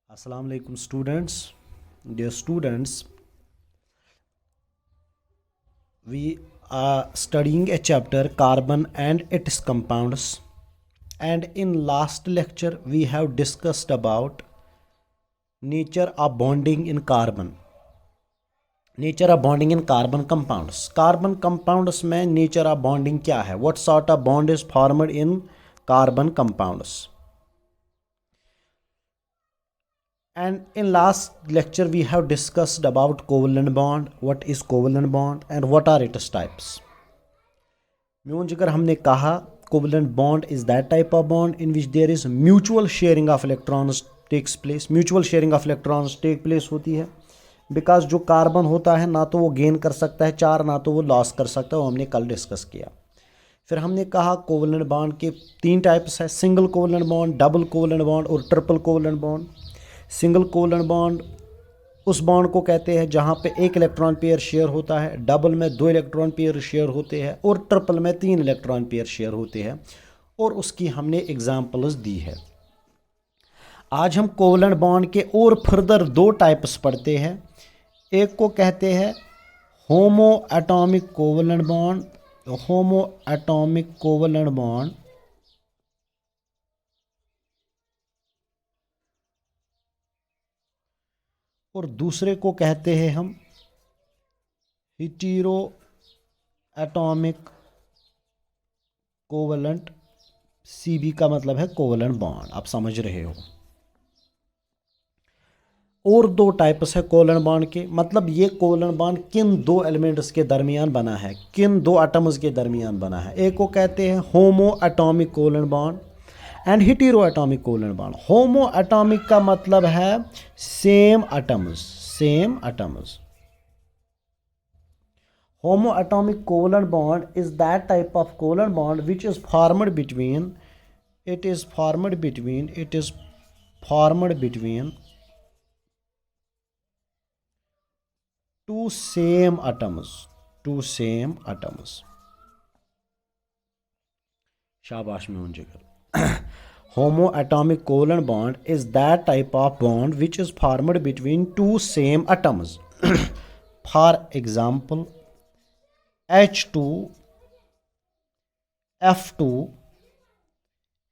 Assalamu alaikum students. Dear students, we are studying a chapter carbon and its compounds, and in last lecture we have discussed about nature of bonding in carbon. Nature of bonding in carbon compounds. Carbon compounds में nature of bonding क्या है? What sort of bond is formed in carbon compounds. And in last lecture we have discussed about covalent bond, what is covalent bond and what are its types. म्यून जिगर हमने कहा covalent bond is that type of bond in which there is mutual sharing of electrons takes place. Mutual sharing of electrons take place होती है because जो carbon होता है ना तो वो गेन कर सकता है चार, ना तो वो लॉस कर सकता है. वो हमने कल डिस्कस किया. फिर हमने कहा कोवलेंट बॉन्ड के तीन टाइप्स है, single covalent bond, double covalent bond और triple covalent bond. Single covalent bond उस बॉन्ड को कहते हैं जहाँ पे एक इलेक्ट्रॉन पेयर शेयर होता है, डबल में दो इलेक्ट्रॉन पेयर शेयर होते हैं और ट्रिपल में तीन इलेक्ट्रॉन पेयर शेयर होते हैं. और उसकी हमने एग्जांपल्स दी है. आज हम कोवलेंट बॉन्ड के और फर्दर दो टाइप्स पढ़ते हैं. एक को कहते हैं होमो एटॉमिक कोवलेंट बॉन्ड, होमो एटॉमिक कोवलेंट बॉन्ड, और दूसरे को कहते हैं हम हेटेरो एटॉमिक कोवलेंट. सीबी का मतलब है कोवलेंट बॉन्ड, आप समझ रहे हो. और दो टाइप्स है कोवलेंट बॉन्ड के. मतलब ये कोवलेंट बॉन्ड किन दो एलिमेंट्स के दरमियान बना है, किन दो एटम्स के दरमियान बना है. एक को कहते हैं होमो atomic covalent bond and hetero atomic covalent bond. Homo atomic का मतलब है same atoms, same atoms. Homo atomic covalent bond is that type of covalent bond which is formed between, it is formed between two same atoms. शाबाश में जिगर. होमो atomic covalent bond is that type of bond which is formed between two same atoms. For example, H2, F2,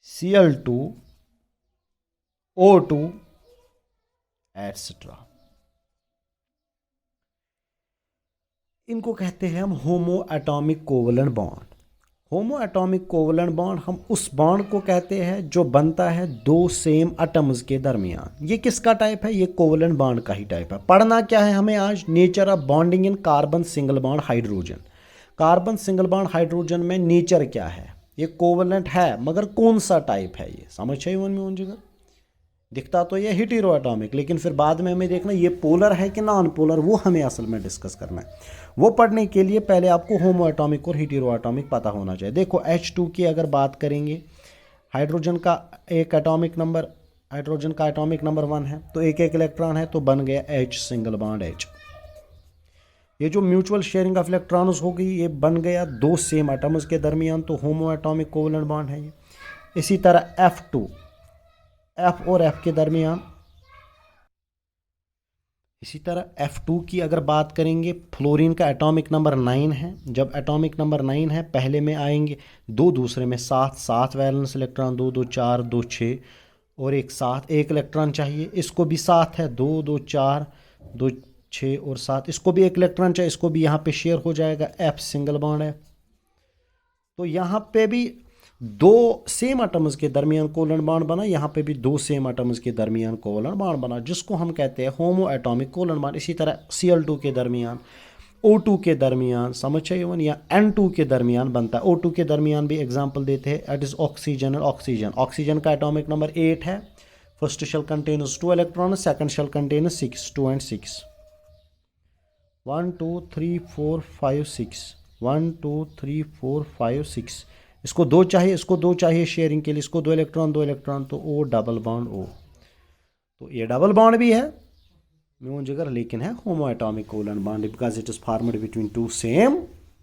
Cl2, O2, etc. इनको कहते हैं हम होमो atomic covalent bond. होमो atomic covalent bond हम उस bond को कहते हैं जो बनता है दो सेम एटम्स के दरमियान. ये किसका टाइप है? ये कोवलेंट बॉन्ड का ही टाइप है. पढ़ना क्या है हमें आज? Nature of bonding in carbon single bond hydrogen. Carbon single bond hydrogen में नेचर क्या है? ये कोवलेंट है मगर कौन सा टाइप है? ये समझ चाहिए मन में उन जगह. दिखता तो ये हेटेरो एटॉमिक, लेकिन फिर बाद में हमें देखना ये पोलर है कि नॉन पोलर, वो हमें असल में डिस्कस करना है. वो पढ़ने के लिए पहले आपको होमो एटॉमिक और हेटेरो एटॉमिक पता होना चाहिए. देखो H2 की अगर बात करेंगे, हाइड्रोजन का एक एटॉमिक नंबर, हाइड्रोजन का एटॉमिक नंबर 1 है, तो एक एक इलेक्ट्रॉन है तो बन गया H सिंगल बॉन्ड H. ये जो म्यूचुअल शेयरिंग ऑफ इलेक्ट्रॉन्स हो गई, ये बन गया दो सेम एटम्स के दरमियान, तो होमो एटॉमिक कोवलेंट बॉन्ड है ये. इसी तरह F2, F और F के दरमियान. इसी तरह F2 की अगर बात करेंगे, फ्लोरीन का एटॉमिक नंबर 9 है. जब एटॉमिक नंबर 9 है, पहले में आएंगे दो, दूसरे में 7 वैलेंस इलेक्ट्रॉन, 2 2 4 2 6 और एक 7, एक इलेक्ट्रॉन चाहिए. इसको भी 7 है, 2 2 4 2 6 और 7. इसको भी एक इलेक्ट्रॉन चाहिए, इसको भी यहाँ पे शेयर हो जाएगा. F सिंगल बॉन्ड है. तो यहाँ पे भी दो सेम एटम्स के दरमियान कोवलेंट बॉन्ड बना, यहाँ पे भी दो सेम एटम्स के दरमियान कोवलेंट बॉन्ड बना, जिसको हम कहते हैं होमो एटॉमिक कोवलेंट बॉन्ड. इसी तरह Cl2 के दरमियान, O2 के दरमियान, समझ चाहिए, या N2 के दरमियान बनता है. O2 के दरमियान भी एग्जाम्पल देते हैं. इट इज ऑक्सीजन और ऑक्सीजन. ऑक्सीजन का एटॉमिक नंबर 8 है. First shell contains 2 electron, second shell contains 6, 2 and 6. 1 2 3 4 5 6, 1 2 3 4 5 6. इसको दो चाहिए, इसको दो चाहिए शेयरिंग के लिए, इसको दो इलेक्ट्रॉन, तो O डबल बॉन्ड O. तो ये डबल बॉन्ड भी है म्यून जिगर, लेकिन है होमो atomic covalent bond because it is formed between to same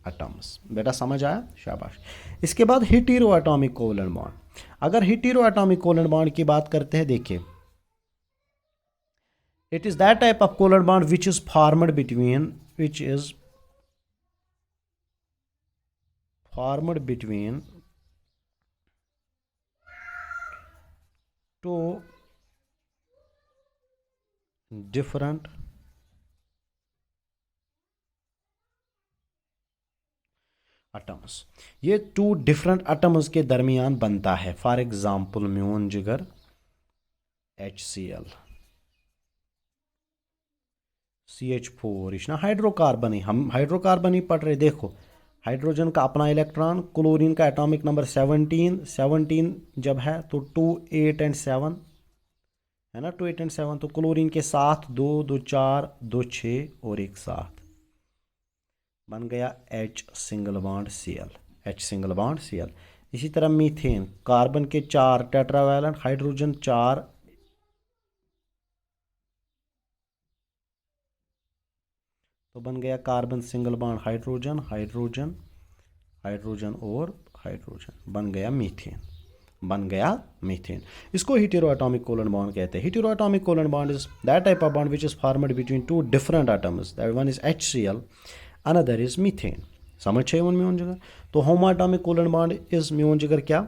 atoms. बेटा समझ आया? शाबाश. इसके बाद हेटेरो एटॉमिक कोवलेंट बॉन्ड. अगर हेटेरो एटॉमिक कोवलेंट बॉन्ड की बात करते हैं, देखिए It is that type of covalent bond which is formed between two different atoms. ये टू डिफरेंट एटम्स के दरमियान बनता है। फॉर एग्जाम्पल म्यून जिगर HCl, CH4, ये ना हाइड्रोकार्बन ही, हम हाइड्रोकार्बन ही पढ़ रहे। देखो हाइड्रोजन का अपना इलेक्ट्रॉन, क्लोरीन का एटॉमिक नंबर 17 जब है तो 2 8 और 7 है ना, 2 8 और 7, तो क्लोरीन के साथ 2 2 4 2 6 और एक साथ बन गया H सिंगल बॉन्ड Cl। इसी तरह मीथेन, कार्बन के 4 टेट्रावैलेंट, हाइड्रोजन 4, तो बन गया कार्बन सिंगल बॉन्ड हाइड्रोजन और हाइड्रोजन, बन गया मीथेन। इसको हेटेरो एटॉमिक कोवेलेंट बॉन्ड कहते हैं। Hetero atomic covalent bond is that type of bond which is formed between two different atoms, that one is HCl, another is methane. समझ चाहिए म्यून जिगर। तो homo atomic covalent bond is म्यून जिगर क्या?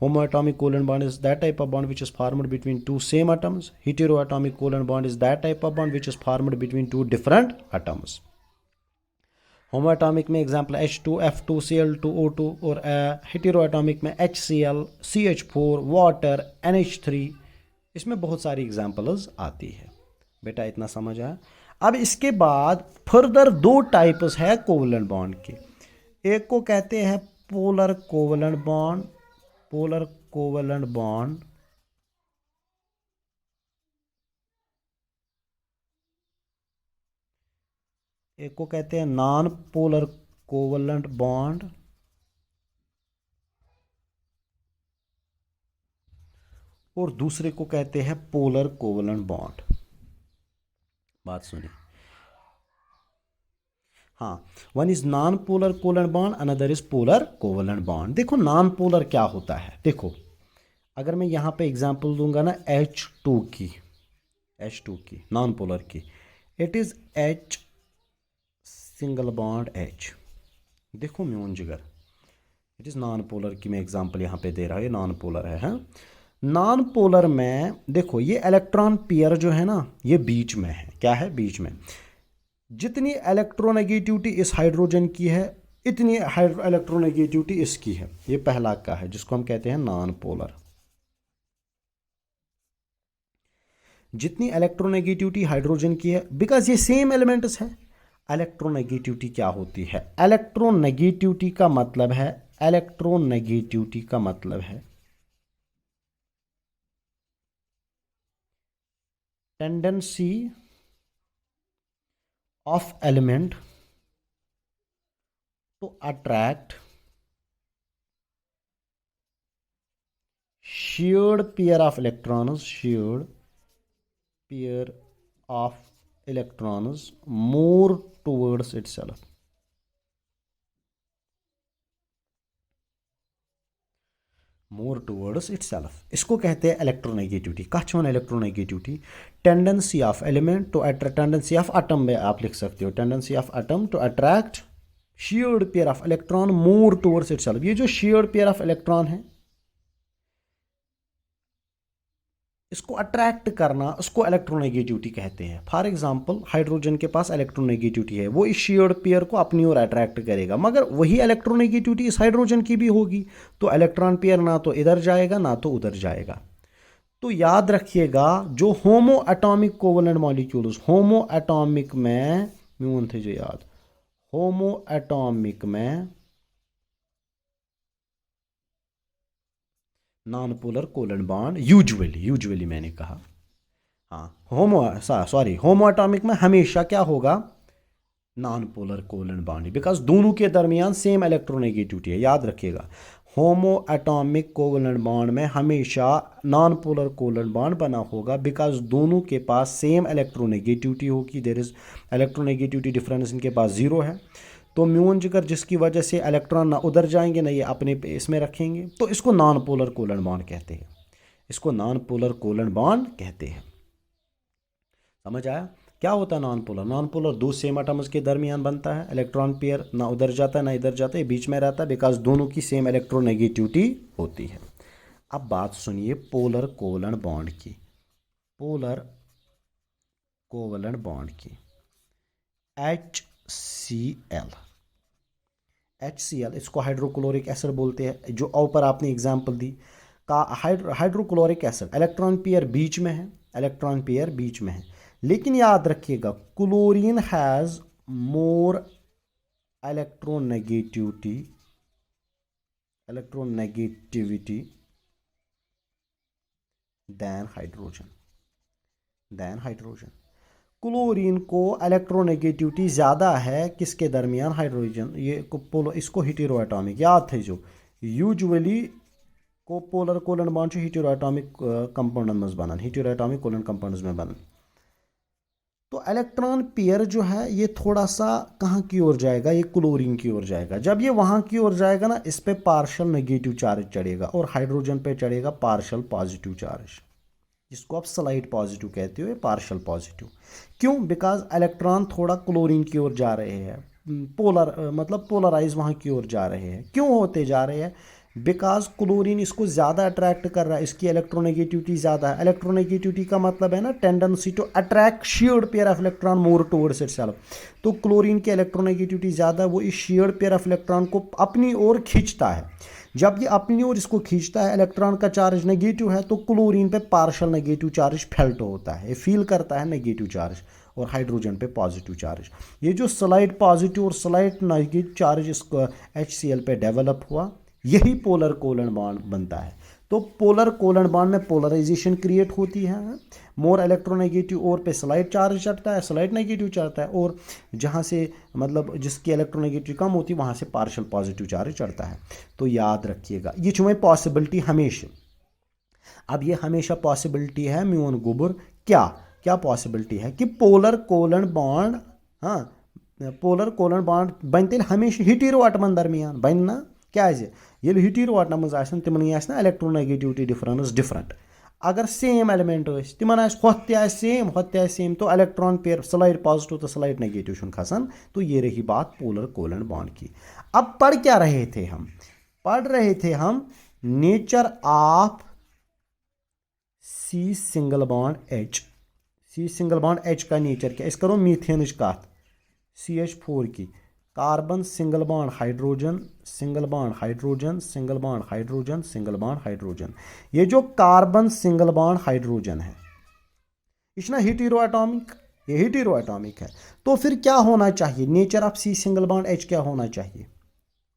Homo atomic covalent bond is that type of bond which is formed between two same atoms. Hetero atomic covalent bond is that type of bond which is formed between two different atoms. Homo atomic में example H2, F2, Cl2, O2 और hetero atomic में HCl, CH4, water, NH3, इसमें बहुत सारी examples आती है। बेटा इतना समझ आया। अब इसके बाद फर्दर दो टाइप्स है कोवेलेंट बॉन्ड के। एक को कहते हैं पोलर कोवेलेंट बॉन्ड, एक को कहते हैं नॉन पोलर कोवेलेंट बॉन्ड, और दूसरे को कहते हैं पोलर कोवेलेंट बॉन्ड। बात सुनिए, हाँ, one is non polar covalent bond, another is polar covalent bond. देखो नॉन पोलर क्या होता है, देखो अगर मैं यहाँ पे एग्जांपल दूंगा ना H2 की नॉन पोलर की, it is H single bond H। देखो म्यून जिगर, इट इज नॉन पोलर की मैं एग्जांपल यहाँ पे दे रहा हूँ, ये नॉन पोलर है। हाँ, नॉन पोलर में देखो ये इलेक्ट्रॉन पेयर जो है ना, ये बीच में है। क्या है? बीच में। जितनी इलेक्ट्रोनेगेटिविटी इस हाइड्रोजन की है, इतनी इलेक्ट्रोनेगेटिविटी इसकी है। ये पहला का है जिसको हम कहते हैं नॉन पोलर। जितनी इलेक्ट्रोनेगेटिविटी हाइड्रोजन की है, बिकॉज ये सेम एलिमेंट्स है। इलेक्ट्रोनेगेटिविटी क्या होती है? इलेक्ट्रोनेगेटिविटी का मतलब है tendency of element to attract shared pair of electrons more towards itself। इसको कहते हैं इलेक्ट्रोनेगेटिविटी। कछ वन electronegativity, tendency of element to attract, tendency of atom में आप लिख सकते हो, tendency of atom to attract shared pair of electron more towards itself. ये जो शेयर्ड पेयर ऑफ इलेक्ट्रॉन है, इसको अट्रैक्ट करना, उसको इलेक्ट्रोनेगेटिविटी कहते हैं। फॉर एग्जांपल हाइड्रोजन के पास इलेक्ट्रोनेगेटिविटी है, वो इस शेयर्ड पेयर को अपनी ओर अट्रैक्ट करेगा, मगर वही इलेक्ट्रोनेगेटिविटी इस हाइड्रोजन की भी होगी, तो इलेक्ट्रॉन पेयर ना तो इधर जाएगा ना तो उधर जाएगा। तो याद रखिएगा, जो होमो एटॉमिक कोवेलेंट मॉलिक्यूल्स, होमो एटॉमिक में म्यून थे जो याद, होमो एटॉमिक में non polar covalent bond usually मैंने कहा, हाँ होमो एटॉमिक में हमेशा क्या होगा? Non polar covalent bond, because दोनों के दरमियान सेम इलेक्ट्रोनेगेटिविटी है। याद रखिएगा, होमो एटॉमिक कोवेलेंट बॉन्ड में हमेशा नॉन पोलर कोवेलेंट बॉन्ड बना होगा, बिकॉज दोनों के पास सेम इलेक्ट्रोनेगेटिविटी होगी। देयर इज इलेक्ट्रोनेगेटिविटी डिफरेंस इनके पास 0 है। तो म्यून जिगर जिसकी वजह से इलेक्ट्रॉन ना उधर जाएंगे ना ये अपने इसमें रखेंगे, तो इसको नॉन पोलर कोवेलेंट बॉन्ड कहते हैं। समझ आया? क्या होता है नॉन पोलर? नॉन पोलर दो सेम एटम्स के दरमियान बनता है, इलेक्ट्रॉन पेयर ना उधर जाता है ना इधर जाता है, बीच में रहता है, बिकॉज दोनों की सेम इलेक्ट्रोनेगेटिविटी होती है। अब बात सुनिए पोलर कोवलेंट बॉन्ड की, पोलर कोवलेंट बॉन्ड की। HCl, HCl इसको हाइड्रोक्लोरिक एसिड बोलते हैं, जो ऊपर आपने एग्जांपल दी का हाइड्रोक्लोरिक एसिड, इलेक्ट्रॉन पेयर बीच में है, इलेक्ट्रॉन पेयर बीच में है, लेकिन याद रखिएगा chlorine has more electronegativity, electronegativity than hydrogen, than hydrogen. Chlorine को इलेक्ट्रोनेगेटिविटी ज़्यादा है किसके दरमियान? हाइड्रोजन। ये इसको हीटेरो एटॉमिक याद थे जो यूजुअली को पोलर कोवलेंट बॉन्ड हीटेरो एटॉमिक कंपाउंडन में बनन, हीटेरो एटॉमिक कोवलेंट कंपाउंड्स में बनन। तो इलेक्ट्रॉन पेयर जो है ये थोड़ा सा कहाँ की ओर जाएगा? ये क्लोरीन की ओर जाएगा। जब ये वहाँ की ओर जाएगा ना, इस पे पार्शियल नेगेटिव चार्ज चढ़ेगा और हाइड्रोजन पे चढ़ेगा पार्शियल पॉजिटिव चार्ज, जिसको आप स्लाइड पॉजिटिव कहते हो, पार्शियल पॉजिटिव। क्यों? बिकॉज इलेक्ट्रॉन थोड़ा क्लोरीन की ओर जा रहे हैं, पोलर मतलब पोलराइज वहाँ की ओर जा रहे हैं। क्यों होते जा रहे हैं? बिकॉज क्लोरीन इसको ज़्यादा अट्रैक्ट कर रहा है, इसकी इलेक्ट्रोनेगेटिविटी ज़्यादा है। इलेक्ट्रोनेगेटिविटी का मतलब है ना tendency to attract shared pair of electron more towards itself. तो क्लोरीन की इलेक्ट्रोनेगेटिविटी ज़्यादा है, वो इस शेयर्ड पेयर ऑफ इलेक्ट्रॉन को अपनी ओर खींचता है। जब ये अपनी ओर इसको खींचता है, इलेक्ट्रॉन का चार्ज नेगेटिव है, तो क्लोरीन पे पार्शियल नेगेटिव चार्ज फेल्ट होता है, ये फील करता है नेगेटिव चार्ज, और हाइड्रोजन पे पॉजिटिव चार्ज। ये जो स्लाइड पॉजिटिव और स्लाइड नेगेटिव चार्ज इसको HCl पे डेवलप हुआ, यही पोलर कोवलेंट बॉन्ड बनता है। तो पोलर कोवलेंट बॉन्ड में पोलराइजेशन क्रिएट होती है, मोर इलेक्ट्रोनेगेटिव और पे स्लाइड चार्ज चढ़ता है, स्लाइड नेगेटिव चढ़ता है, और जहाँ से मतलब जिसकी इलेक्ट्रोनेगेटिव कम होती है वहाँ से पार्शियल पॉजिटिव चार्ज चढ़ता है। तो याद रखिएगा ये चुमें पॉसिबिलिटी हमेशा। अब ये हमेशा पॉसिबिलिटी है म्यून गुबर, क्या क्या पॉसिबिलिटी है कि पोलर कोवलेंट बॉन्ड, हाँ पोलर कोवलेंट बॉन्ड बनते हमेशा हीटेरो एटमन दरमियान बन ना, क्या ये हीटेरो एटम्स आसन तिमन ना इलेक्ट्रोनेगेटिविटी डिफरेंस डिफरेंट। अगर सेम एलिमेंट तिमन सेम सेम, तो इलेक्ट्रॉन पेयर स्लाइड पॉजिटिव तो स्लाइड नेगेटिव खसान। तो ये रही बात पोलर कोवलेंट बॉन्ड की। अब पढ़ क्या रहे थे हम? पढ़ रहे थे हम nature of C single bond H। C single bond H का नेचर क्या? इस करो मीथेन कत, CH4 की, carbon single bond hydrogen, single bond hydrogen, single bond hydrogen, single bond hydrogen. ये जो कार्बन सिंगल बॉन्ड हाइड्रोजन है, इसना हीटेरो एटॉमिक, ये हीटेरो एटॉमिक है। तो फिर क्या होना चाहिए? Nature of C single bond H क्या होना चाहिए?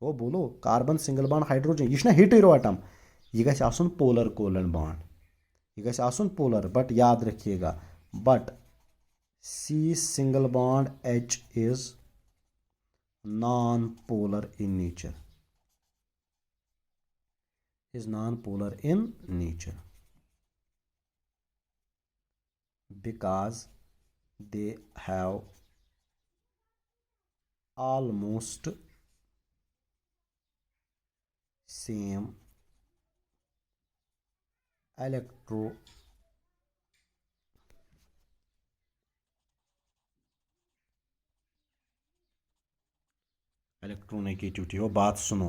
वो बोलो, कार्बन सिंगल बॉन्ड हाइड्रोजन, ये हीटेरो एटम, ये गछ आसन पोलर कोवलेंट बॉन्ड, ये गछ आसन पोलर। बट याद रखिएगा, but C single bond H is non-polar in nature, is non-polar in nature because they have almost same electronegativity. वो बात सुनो,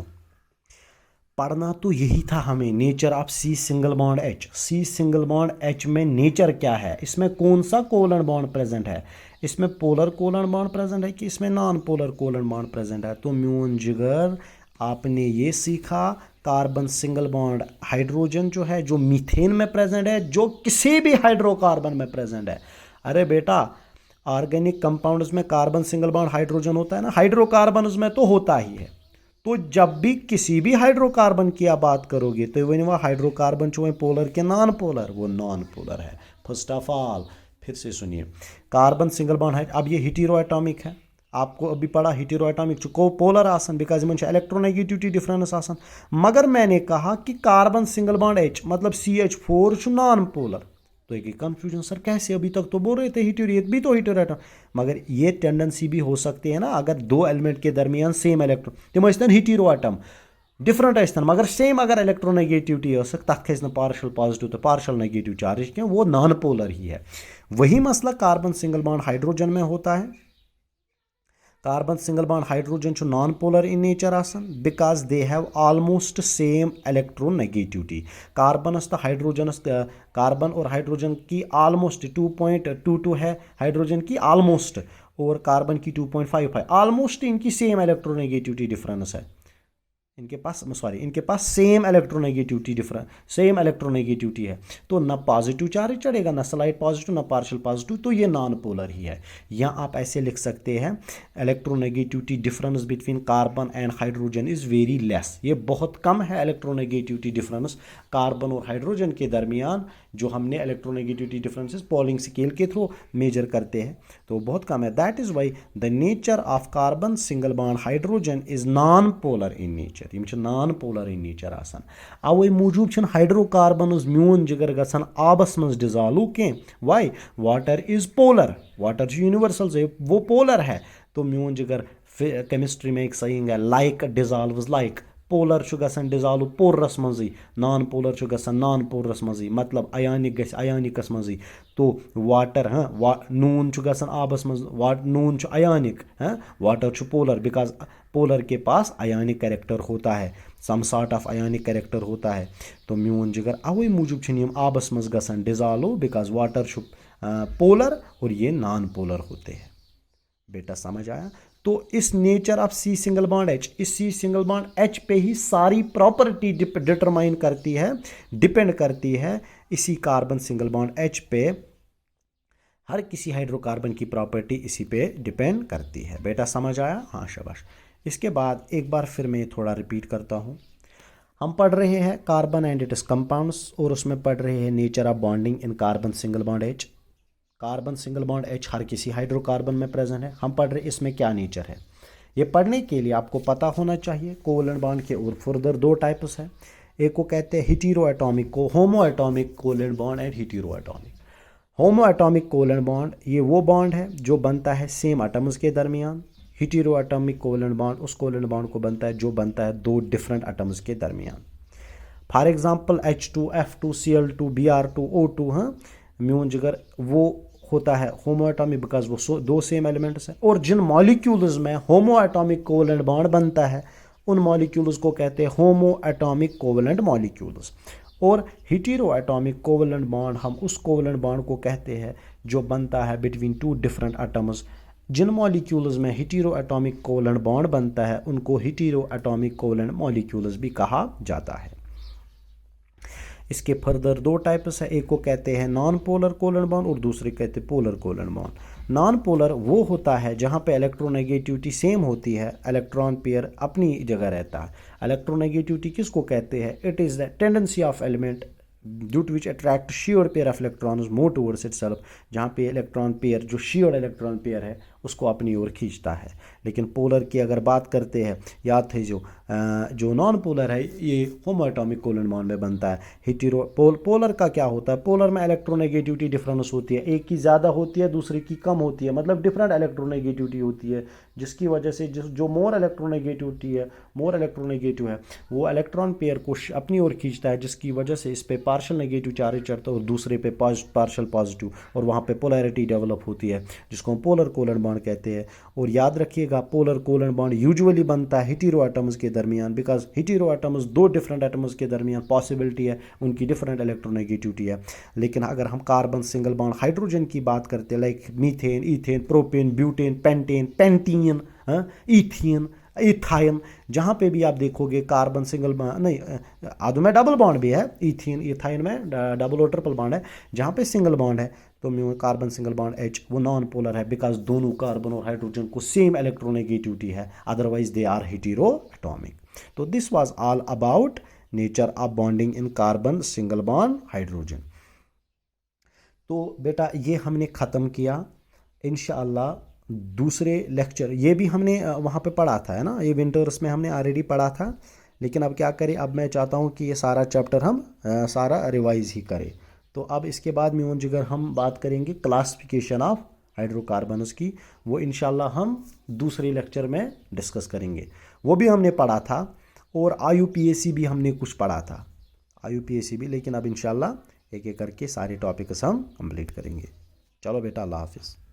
पढ़ना तो यही था हमें, nature of C single bond H। C single bond H में नेचर क्या है? इसमें कौन सा कोवलेंट बॉन्ड प्रेजेंट है? इसमें पोलर कोवलेंट बॉन्ड प्रेजेंट है कि इसमें non polar covalent bond present है? तो म्यून जिगर आपने ये सीखा, कार्बन सिंगल बॉन्ड हाइड्रोजन जो है, जो मीथेन में प्रेजेंट है, जो किसी भी हाइड्रोकार्बन में प्रेजेंट है। अरे बेटा, ऑर्गेनिक कंपाउंड्स में कार्बन सिंगल बॉन्ड हाइड्रोजन होता है ना, हाइड्रोकार्बन में तो होता ही है। तो जब भी किसी भी हाइड्रोकार्बन की आप बात करोगे तो वो हाइड्रोकार्बन जो है पोलर के नॉन पोलर, वो नॉन पोलर है। फर्स्ट ऑफ ऑल फिर से सुनिए, कार्बन सिंगल बॉन्ड है, अब ये हीटेरो एटॉमिक है, आपको अभी पढ़ा हीटेरो एटॉमिक को पोलर आसन, बिकॉज मन इलेक्ट्रोनेगेटिविटी डिफरेंस आसन। मगर मैंने कहा कि कार्बन सिंगल बॉन्ड H मतलब CH4 नॉन पोलर। तो एक कंफ्यूजन, सर कैसे? अभी तक तो बोल रहे थे हीटेरो, भी तो हीटेरो एटॉम, मगर ये टेंडेंसी भी हो सकती है ना, अगर दो एलिमेंट के दरमियान सेम इलेक्ट्रॉन, तम हीटेरो एटम डिफरेंट आन, मगर सेम अगर इलेक्ट्रोनेगेटिविटी तथ खस पार्शियल पॉजिटिव तो पार्शियल नेगेटिव चार्ज क्या, वो नॉन पोलर ही है। वही मसला कार्बन सिंगल बॉन्ड हाइड्रोजन में होता है। कार्बन सिंगल बॉन्ड हाइड्रोजन छ नॉन पोलर इन नेचर आसन because they have almost same electronegativity. कार्बनस तो हाइड्रोजनस कार्बन और हाइड्रोजन की ऑलमोस्ट 2.22 है हाइड्रोजन की ऑलमोस्ट, और कार्बन की 2.55 ऑलमोस्ट इनकी सेम इलेक्ट्रोनेगेटिविटी डिफरेंस है। इनके पास सेम इलेक्ट्रोनेगेटिविटी है। तो ना पॉजिटिव चार्ज चढ़ेगा, ना स्लाइड पॉजिटिव, ना पार्शियल पॉजिटिव, तो ये नॉन पोलर ही है। या आप ऐसे लिख सकते हैं electronegativity difference between carbon and hydrogen is very less. ये बहुत कम है इलेक्ट्रोनेगेटिविटी डिफरेंस कार्बन और हाइड्रोजन के दरमियान, जो हमने इलेक्ट्रोनेगेटिविटी डिफरेंसेस पॉलिंग स्केल के थ्रू मेजर करते हैं, तो बहुत कम है। That is why the nature of carbon single bond hydrogen is non polar in nature. यम नॉन पोलर इन नेचर आसान। अवे मूजूब हाइड्रोकार्बन म्यून जिगर गसान आबस मज डिजॉल्व कह। Y? Water is polar, water universal से वो पोलर है। तो म्यून जिगर केमिस्ट्री में एक सही है लाइक डिजॉल्व लाइक। पोलर गसान डिजॉल्व पोलरस मजी, नॉन पोलर गसान नॉन पोलरस मजी, मतलब अयानिक गस अयानिकस मजी। तो वाटर नून गसान आबस मज, non ionic, water polar because polar के पास अयानिक कैरेक्टर होता है, some sort of ionic character होता है। तो म्यून जिगर अवे मूजूब यम आबस मज गसान डिजॉल्व बिकॉज वाटर पोलर और ये नॉन पोलर होते हैं। बेटा समझ आया? तो इस nature of C single bond H, इस सी सिंगल बॉन्ड एच पे ही सारी प्रॉपर्टी डिटरमाइन करती है, डिपेंड करती है इसी कार्बन सिंगल बॉन्ड एच पे। हर किसी हाइड्रोकार्बन की प्रॉपर्टी इसी पे डिपेंड करती है। बेटा समझ आया? हाँ शाबाश। इसके बाद एक बार फिर मैं थोड़ा रिपीट करता हूँ। हम पढ़ रहे हैं कार्बन एंड इट्स कंपाउंड्स, और उसमें पढ़ रहे हैं nature of bonding in carbon single bond H. Carbon single bond H हर किसी हाइड्रोकार्बन में प्रेजेंट है। हम पढ़ रहे हैं इसमें क्या नेचर है। ये पढ़ने के लिए आपको पता होना चाहिए कोवलेंट बॉन्ड के और फर्दर दो टाइप्स हैं। एक को कहते हैं हिटेरो एटॉमिक को homo atomic covalent bond and hetero atomic. Homo atomic covalent bond ये वो बॉन्ड है जो बनता है सेम एटम्स के दरमियान। हिटेरो एटॉमिक कोवलेंट बॉन्ड उस कोवलेंट बॉन्ड को बनता है जो बनता है दो डिफरेंट एटम्स के दरमियान। For example H2 F2 Cl2 Br2 O2, म्यून जिगर वो होता है होमो एटॉमिक बिकॉज वो दो सेम एलिमेंट्स हैं। और जिन मॉलिक्यूल्स में होमो एटॉमिक कोवलेंट बॉन्ड बनता है उन मॉलिक्यूल्स को कहते हैं होमो एटॉमिक कोवलेंट मॉलिक्यूल्स। और हिटेरो एटॉमिक कोवलेंट बॉन्ड हम उस कोवलेंट बॉन्ड को कहते हैं जो बनता है बिटवीन टू डिफरेंट एटम्स। जिन मॉलिक्यूल्स में हिटेरो एटॉमिक कोवलेंट बॉन्ड बनता है उनको हिटेरो एटॉमिक कोवलेंट मॉलिक्यूल्स भी कहा जाता है। इसके फर्दर दो टाइप्स है। एक को कहते हैं नॉन पोलर कोवलेंट बॉन्ड और दूसरे कहते हैं polar covalent bond. Non polar वो होता है जहाँ पे इलेक्ट्रोनेगेटिविटी सेम होती है, इलेक्ट्रॉन पेयर अपनी जगह रहता है। इलेक्ट्रोनेगेटिविटी किसको कहते हैं? It is the tendency of element due to which attract shared pair of electrons more towards itself. जहाँ पे इलेक्ट्रॉन पेयर जो शेयर्ड इलेक्ट्रॉन पेयर है उसको अपनी ओर खींचता है। लेकिन पोलर की अगर बात करते हैं, याद है जो नॉन पोलर है ये होमो एटॉमिक कोवलेंट बॉन्ड में बनता है। हिटेरो पोलर का क्या होता है? पोलर में इलेक्ट्रोनेगेटिविटी डिफरेंस होती है, एक की ज़्यादा होती है दूसरे की कम होती है, मतलब डिफरेंट इलेक्ट्रोनेगेटिविटी होती है, जिसकी वजह से जो मोर इलेक्ट्रोनेगेटिव है वो इलेक्ट्रॉन पेयर को अपनी ओर खींचता है, जिसकी वजह से इस पे पार्शियल नेगेटिव चार्ज चढ़ता है और दूसरे पे पार्शियल पॉजिटिव, और वहाँ पे पोलैरिटी डेवलप होती है जिसको हम पोलर कोवलेंट बॉन्ड कहते हैं। और याद रखिएगा पोलर कोवलेंट बॉन्ड यूजुअली बनता है हिटेरो एटम्स के दरमियान, बिकॉज हिटेरो एटम्स दो डिफरेंट एटम्स के दरमियान पॉसिबिलिटी है उनकी डिफरेंट इलेक्ट्रोनेगेटिविटी है। लेकिन अगर हम कार्बन सिंगल बॉन्ड हाइड्रोजन की बात करते हैं like methane, ethane, propane, butane, pentane, pentene, ethene, ethyne, जहाँ पे भी आप देखोगे कार्बन सिंगल नहीं आधो में डबल बॉन्ड भी है, इथीन इथाइन में डबल और ट्रिपल बॉन्ड है, जहाँ पे सिंगल बॉन्ड है तो कार्बन सिंगल बॉन्ड H वो नॉन पोलर है बिकॉज दोनों कार्बन और हाइड्रोजन को सेम इलेक्ट्रोनेगेटिविटी है, अदरवाइज दे आर हिटेरो एटॉमिक। तो this was all about nature of bonding in carbon single bond hydrogen. तो बेटा ये हमने ख़त्म किया। इंशाअल्लाह दूसरे लेक्चर ये भी हमने वहाँ पे पढ़ा था, है ना, ये विंटर्स में हमने ऑलरेडी पढ़ा था, लेकिन अब क्या करें, अब मैं चाहता हूँ कि ये सारा चैप्टर हम सारा रिवाइज ही करें। तो अब इसके बाद म्यून जिगर हम बात करेंगे क्लासिफिकेशन ऑफ हाइड्रोकार्बन्स की, वो इंशाल्लाह हम दूसरे लेक्चर में डिस्कस करेंगे। वो भी हमने पढ़ा था, और IUPAC भी हमने कुछ पढ़ा था, IUPAC भी, लेकिन अब इंशाल्लाह एक एक करके सारे टॉपिक्स हम कंप्लीट करेंगे। चलो बेटा, अल्लाह हाफिज़।